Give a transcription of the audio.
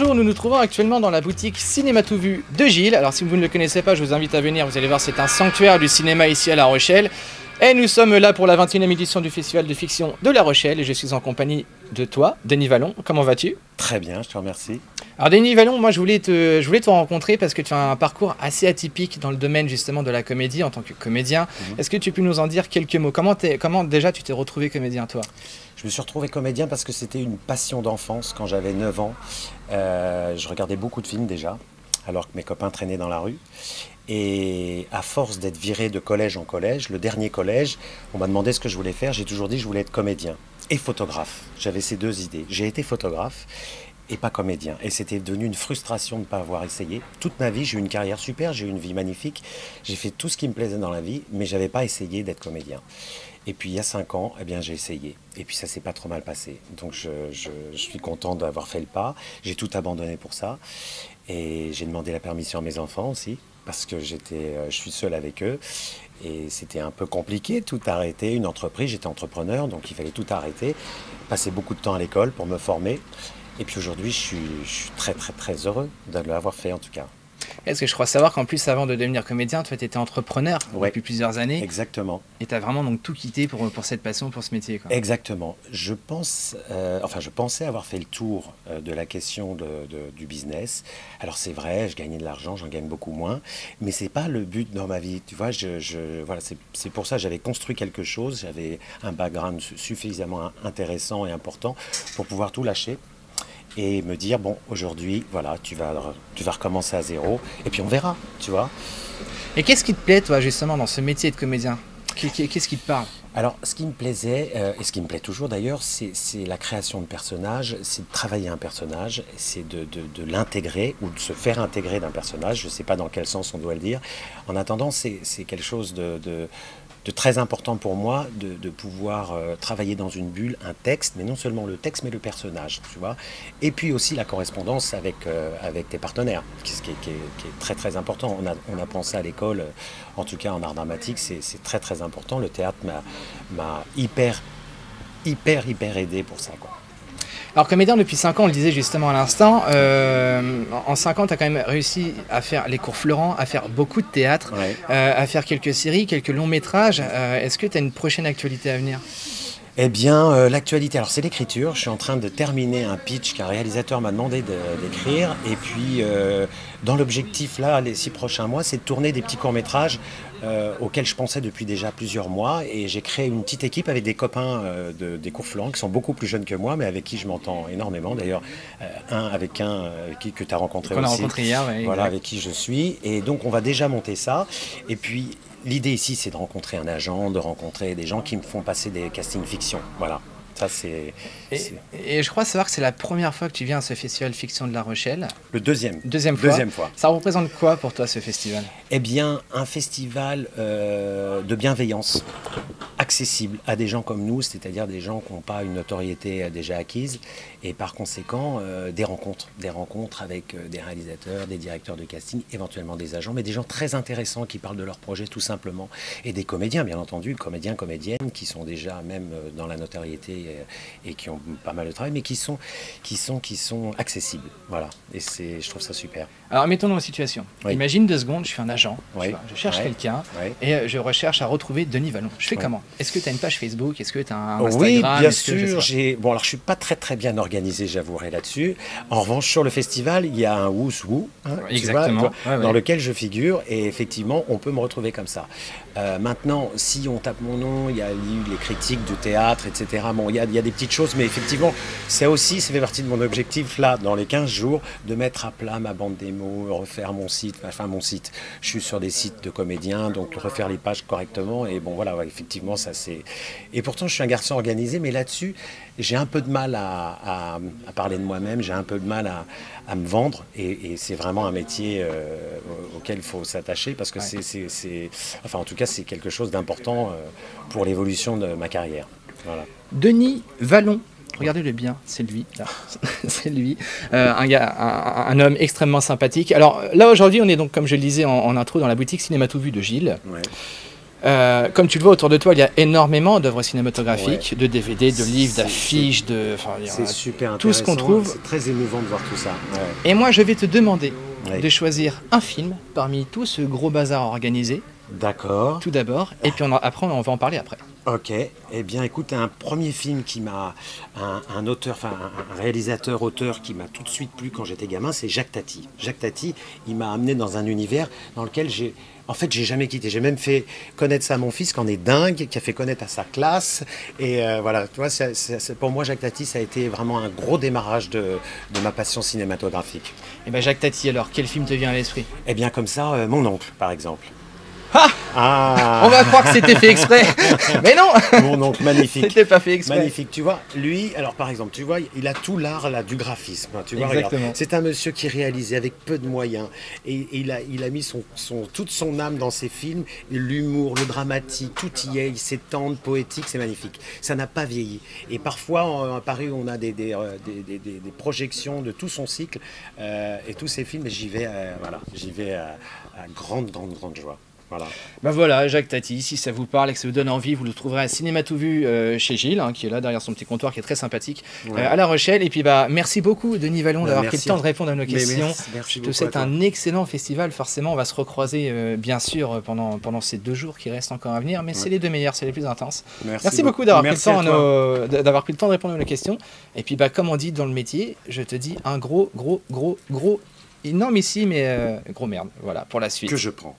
Bonjour, nous nous trouvons actuellement dans la boutique Cinéma Tout Vu de Gilles. Alors si vous ne le connaissez pas, je vous invite à venir, vous allez voir, c'est un sanctuaire du cinéma ici à La Rochelle. Et nous sommes là pour la 21e édition du Festival de fiction de La Rochelle et je suis en compagnie de toi, Denis Vallon. Comment vas-tu? Très bien, je te remercie. Alors Denis Vallon, moi je voulais te rencontrer parce que tu as un parcours assez atypique dans le domaine justement de la comédie en tant que comédien. Est-ce que tu peux nous en dire quelques mots? Comment déjà tu t'es retrouvé comédien toi? Je me suis retrouvé comédien parce que c'était une passion d'enfance quand j'avais 9 ans. Je regardais beaucoup de films déjà, alors que mes copains traînaient dans la rue. Et à force d'être viré de collège en collège, le dernier collège, on m'a demandé ce que je voulais faire. J'ai toujours dit que je voulais être comédien et photographe. J'avais ces deux idées. J'ai été photographe et pas comédien. Et c'était devenu une frustration de ne pas avoir essayé. Toute ma vie, j'ai eu une carrière super, j'ai eu une vie magnifique. J'ai fait tout ce qui me plaisait dans la vie, mais je n'avais pas essayé d'être comédien. Et puis il y a 5 ans, eh bien, j'ai essayé. Et puis ça s'est pas trop mal passé. Donc je suis content d'avoir fait le pas. J'ai tout abandonné pour ça. Et j'ai demandé la permission à mes enfants aussi, parce que je suis seul avec eux. Et c'était un peu compliqué, tout arrêter. Une entreprise, j'étais entrepreneur, donc il fallait tout arrêter. Passer beaucoup de temps à l'école pour me former. Et puis aujourd'hui, je suis très très très heureux de l'avoir fait en tout cas. Est-ce que je crois savoir qu'en plus, avant de devenir comédien, toi, tu étais entrepreneur depuis plusieurs années. Exactement. Et tu as vraiment donc tout quitté pour cette passion, pour ce métier, quoi. Exactement. Je pensais avoir fait le tour de la question du business. Alors c'est vrai, je gagnais de l'argent, j'en gagne beaucoup moins, mais c'est pas le but dans ma vie. Tu vois, voilà, c'est pour ça que j'avais construit quelque chose, j'avais un background suffisamment intéressant et important pour pouvoir tout lâcher. Et me dire, bon, aujourd'hui, voilà, tu vas recommencer à zéro, et puis on verra, tu vois. Et qu'est-ce qui te plaît, toi, justement, dans ce métier de comédien? Qu'est-ce qui te parle? Alors, ce qui me plaisait, et ce qui me plaît toujours d'ailleurs, c'est la création de personnages, c'est de travailler un personnage, c'est de l'intégrer, ou de se faire intégrer d'un personnage, je ne sais pas dans quel sens on doit le dire. En attendant, c'est quelque chose de très important pour moi de pouvoir travailler dans une bulle, un texte, mais non seulement le texte, mais le personnage, tu vois. Et puis aussi la correspondance avec tes partenaires, ce qui est très très important. On a pensé à l'école, en tout cas en art dramatique, c'est très très important. Le théâtre m'a hyper aidé pour ça, quoi. Alors comédien depuis 5 ans, on le disait justement à l'instant, en 5 ans tu as quand même réussi à faire les cours Florent, à faire beaucoup de théâtre, Ouais. À faire quelques séries, quelques longs métrages. Est-ce que tu as une prochaine actualité à venir? Eh bien, l'actualité, alors c'est l'écriture. Je suis en train de terminer un pitch qu'un réalisateur m'a demandé d'écrire. Et puis, dans l'objectif, là, les 6 prochains mois, c'est de tourner des petits courts-métrages auxquels je pensais depuis déjà plusieurs mois. Et j'ai créé une petite équipe avec des copains des cours Florent qui sont beaucoup plus jeunes que moi, mais avec qui je m'entends énormément. D'ailleurs, que tu as rencontré aussi. Qu'on a rencontré hier, ouais, voilà, exact. avec qui je suis. Et donc, on va déjà monter ça. Et puis, l'idée ici, c'est de rencontrer un agent, de rencontrer des gens qui me font passer des castings fiction. Voilà, ça c'est Et je crois savoir que c'est la première fois que tu viens à ce festival fiction de La Rochelle. le deuxième. Deuxième fois. Deuxième fois. Ça représente quoi pour toi ce festival? Eh bien, un festival de bienveillance, accessible à des gens comme nous, c'est-à-dire des gens qui n'ont pas une notoriété déjà acquise, et par conséquent, des rencontres avec des réalisateurs, des directeurs de casting, éventuellement des agents, mais des gens très intéressants qui parlent de leur projet tout simplement, et des comédiens, bien entendu, comédiens, comédiennes, qui sont déjà même dans la notoriété et qui ont pas mal de travail, mais qui sont accessibles. Voilà, et je trouve ça super. Alors mettons-nous en situation. Oui. Imagine 2 secondes, je suis un agent, Oui. je cherche Oui. quelqu'un Oui. et je recherche à retrouver Denis Vallon. Je fais Oui. comment? Est-ce que tu as une page Facebook? Est-ce que tu as un Oui, Instagram? bien Est-ce que- je sais sûr. pas. Bon, alors je suis pas très bien organisé, j'avouerai là-dessus. En revanche, sur le festival, il y a un Who's Who, tu vois, Exactement. Ouais, dans ouais. lequel je figure, et effectivement, on peut me retrouver comme ça. Maintenant, si on tape mon nom, il y a les critiques du théâtre, etc. Bon, il y a des petites choses, mais effectivement, ça fait partie de mon objectif, là, dans les 15 jours, de mettre à plat ma bande démo, refaire mon site. Je suis sur des sites de comédiens, donc refaire les pages correctement, et bon, voilà, ouais, effectivement, ça c'est... Et pourtant, je suis un garçon organisé, mais là-dessus, j'ai un peu de mal à parler de moi-même, j'ai un peu de mal à me vendre, et c'est vraiment un métier auquel il faut s'attacher, parce que Ouais. enfin en tout cas c'est quelque chose d'important pour l'évolution de ma carrière. Voilà. Denis Vallon. Regardez-le bien, c'est lui, là. C'est lui, un homme extrêmement sympathique. Alors là aujourd'hui, on est donc, comme je le disais en intro, dans la boutique Cinéma Tout Vu de Gilles. Ouais. Comme tu le vois autour de toi, il y a énormément d'œuvres cinématographiques, de DVD, de livres, d'affiches, c'est super tout ce qu'on intéressant. trouve. C'est très émouvant de voir tout ça. Et moi, je vais te demander Ouais. de choisir un film parmi tout ce gros bazar organisé, D'accord. tout d'abord, et puis après, on va en parler après. Ok. Eh bien, écoute, un premier film qui m'a, un auteur, enfin un réalisateur-auteur qui m'a tout de suite plu quand j'étais gamin, c'est Jacques Tati. Jacques Tati, il m'a amené dans un univers dans lequel j'ai jamais quitté. J'ai même fait connaître ça à mon fils, qui en est dingue, qui a fait connaître à sa classe. Et voilà, tu vois, pour moi, Jacques Tati, ça a été vraiment un gros démarrage de ma passion cinématographique. Et ben Jacques Tati, alors, quel film te vient à l'esprit? Eh bien, comme ça, Mon oncle, par exemple. Ah, Ah, on va croire que c'était fait exprès. Mais non, Mon oncle, magnifique. c'était pas fait exprès. Magnifique, tu vois, lui, alors par exemple, tu vois, il a tout l'art là du graphisme, hein, tu vois, Exactement. regarde. C'est un monsieur qui réalisait avec peu de moyens et il a mis toute son âme dans ses films, et l'humour, le dramatique, tout y est, c'est tendre, poétique, c'est magnifique. Ça n'a pas vieilli. Et parfois, à Paris, on a des projections de tout son cycle et tous ses films, et j'y vais à grande joie. Voilà. Ben voilà, Jacques Tati, si ça vous parle et que ça vous donne envie, vous le trouverez à Cinéma Tout Vu chez Gilles, hein, qui est là derrière son petit comptoir, qui est très sympathique, à La Rochelle. Et puis merci beaucoup Denis Vallon d'avoir pris le temps de répondre à nos questions. Merci Je te souhaite un excellent festival. Forcément, on va se recroiser bien sûr pendant ces 2 jours qui restent encore à venir, mais c'est les 2 meilleurs, c'est les plus intenses. Merci beaucoup d'avoir pris le temps de répondre à nos questions. Et puis comme on dit dans le métier, je te dis un gros, énorme ici, mais gros merde, voilà, pour la suite. Que je prends.